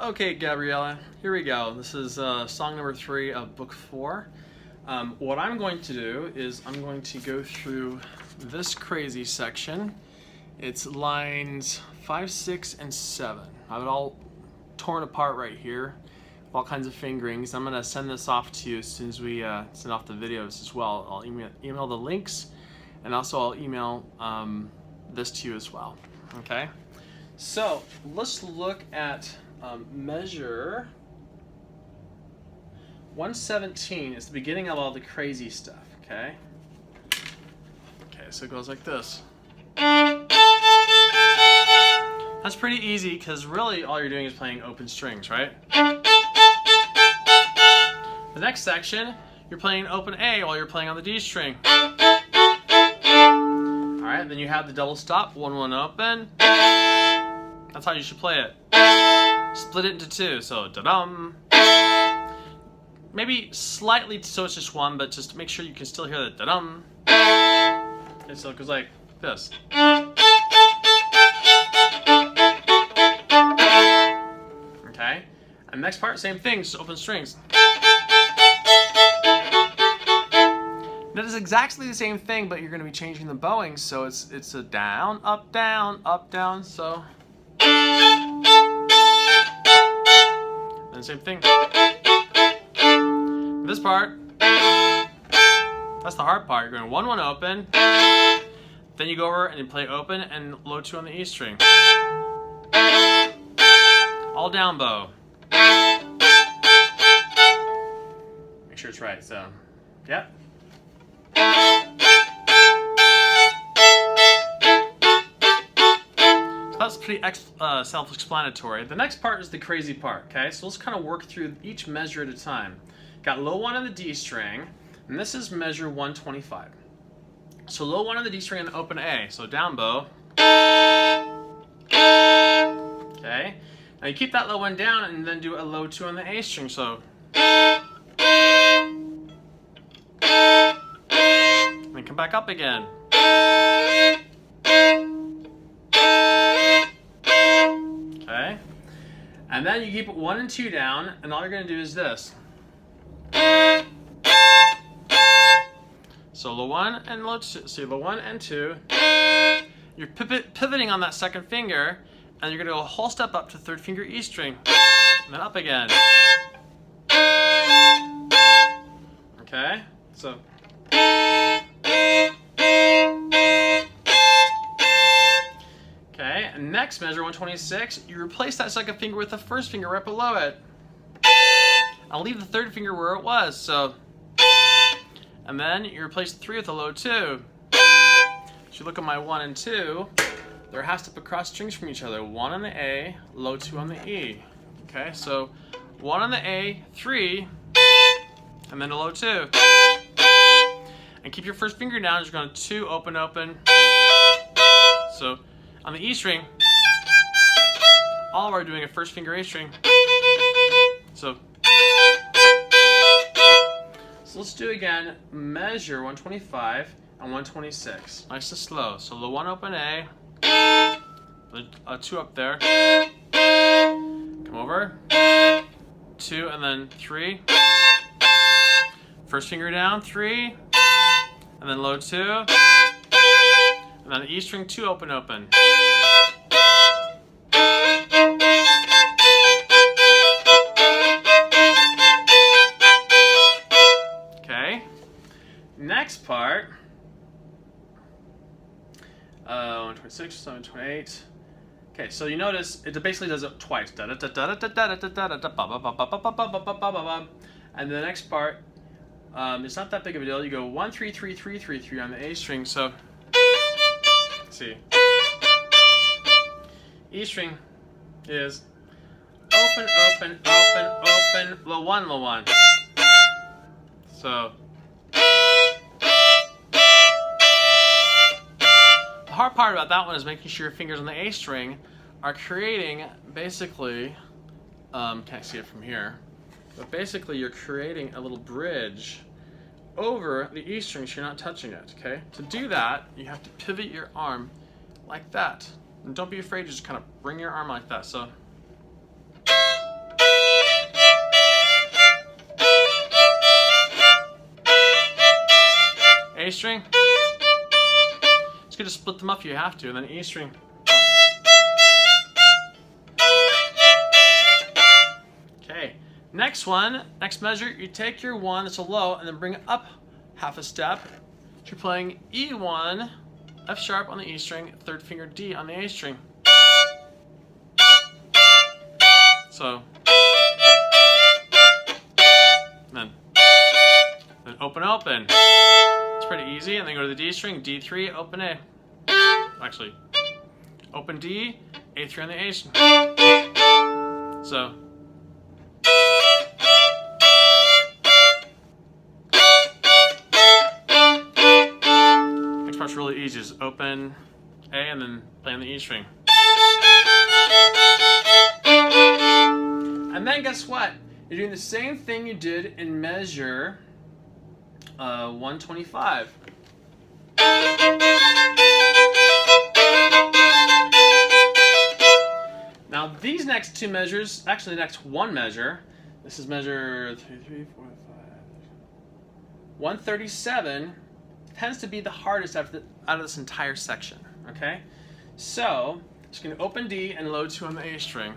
Okay, Gabriela, here we go. This is song number 3 of book 4. What I'm going to do is I'm going to go through this crazy section. It's lines 5, 6, and 7. I have it all torn apart right here, all kinds of fingerings. I'm going to send this off to you as soon as we send off the videos as well. I'll email the links, and also I'll email this to you as well. Okay? So let's look at measure 117 is the beginning of all the crazy stuff, okay? Okay, so it goes like this. That's pretty easy because really all you're doing is playing open strings, right? The next section, you're playing open A while you're playing on the D string. Alright, then you have the double stop, 1, 1 open. That's how you should play it. Split it into 2, so da-dum. Maybe slightly so it's just 1, but just make sure you can still hear the da-dum. Okay, so it goes like this. Okay, and next part, same thing, just open strings. That is exactly the same thing, but you're going to be changing the bowing, so it's a down, up, down, so. And same thing. This part, that's the hard part. You're going 1, 1 open, then you go over and you play open and low 2 on the E string. All down bow. Make sure it's right, so, yep. That's pretty self-explanatory. The next part is the crazy part, okay? So let's kind of work through each measure at a time. Got low 1 on the D string, and this is measure 125. So low 1 on the D string and open A, so down bow. Okay, now you keep that low 1 down and then do a low 2 on the A string, so. Then come back up again. And then you keep 1 and 2 down, and all you're going to do is this. So low 1 and low 2. So low 1 and 2. You're pivoting on that second finger, and you're going to go a whole step up to third finger E string, and then up again. Okay, so. Okay, and next measure 126, you replace that second finger with the first finger right below it. I'll leave the third finger where it was, so. And then you replace the 3 with a low 2. So you look at my 1 and 2, they're half step across strings from each other. 1 on the A, low 2 on the E. Okay, so 1 on the A, 3, and then a low 2. And keep your first finger down, you're going to 2, open, open. So on the E string, all of our doing a first finger A string. So let's do again, measure 125 and 126. Nice and slow. So the 1 open A, a 2 up there, come over, 2 and then 3, first finger down, 3, and then low 2, and then the E string 2 open, open. Next part, 126, 728. Okay, so you notice it basically does it twice. And the next part, it's not that big of a deal. You go 1, 3, 3, 3, 3, 3 on the A string. So, let's see, E string is open, open, open, open, low 1, low 1. So. The hard part about that one is making sure your fingers on the A string are creating basically, can't see it from here, but basically you're creating a little bridge over the E string so you're not touching it, okay? To do that, you have to pivot your arm like that. And don't be afraid to just kind of bring your arm like that. So string. Just gonna split them up if you have to, and then E string. Okay, next one, next measure, you take your 1 that's a low and then bring it up half a step. So you're playing E1, F sharp on the E string, 3rd finger D on the A string. So, then open, open. It's pretty easy, and then go to the D string, D3, open A. Actually, open D, A3 on the A string. So, next part's really easy, just open A and then play on the E string. And then guess what? You're doing the same thing you did in measure 125. Now these next two measures, actually the next one measure, this is measure 137, tends to be the hardest out of this entire section, okay? So, just going to open D and low 2 on the A string.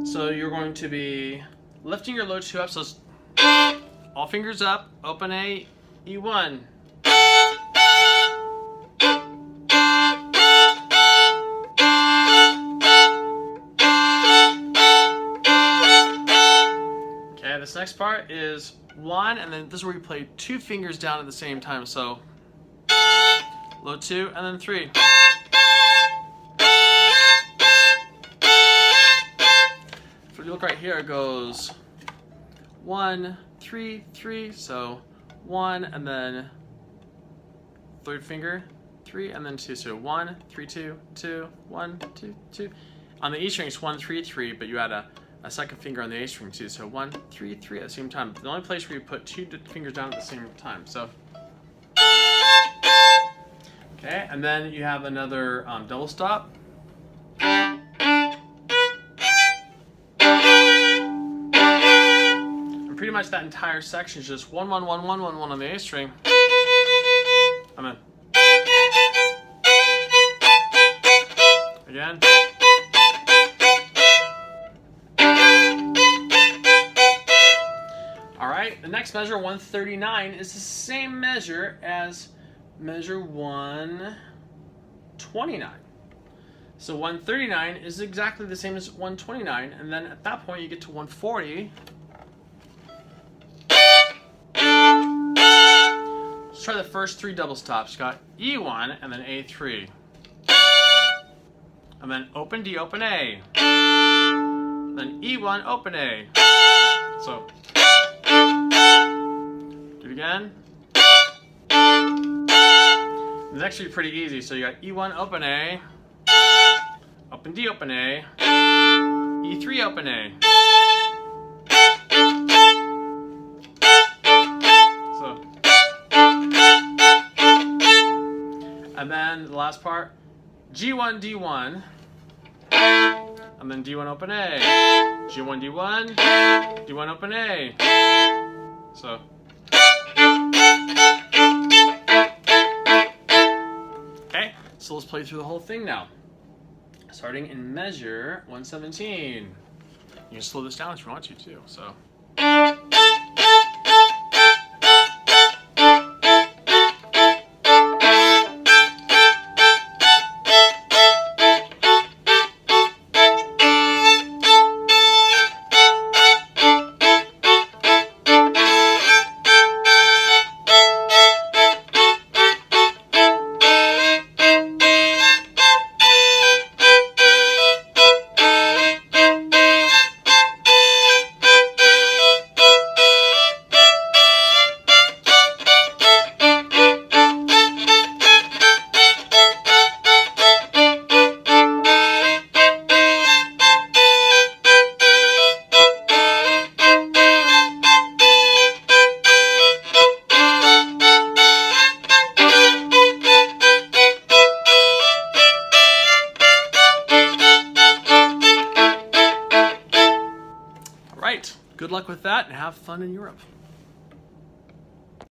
So you're going to be lifting your low 2 up, so it's all fingers up, open A, E1. Okay, this next part is 1, and then this is where you play 2 fingers down at the same time, so low 2 and then 3. So if you look right here, it goes 1, 3, 3, so 1 and then 3rd finger, 3 and then 2, so 1, 3, 2, 2, 1, 2, 2. On the E string it's 1, 3, 3, but you add a 2nd finger on the A string too, so 1, 3, 3 at the same time. The only place where you put 2 fingers down at the same time, so. Okay, and then you have another double stop. And pretty much that entire section is just 1, 1, 1, 1, 1, 1 on the A string. And then again. Alright, the next measure, 139, is the same measure as measure 129. So 139 is exactly the same as 129, and then at that point you get to 140. Let's try the first 3 double stops. You got E1 and then A3. And then open D, open A. Then E1, open A. So, do it again. The next should be pretty easy. So you got E1, open A, open D, open A, E3, open A. So, and then the last part, G1, D1, and then D1, open A, G1, D1, D1, open A. So. So let's play through the whole thing now. Starting in measure 117. You can slow this down if you want to too. So. Good luck with that and have fun in Europe.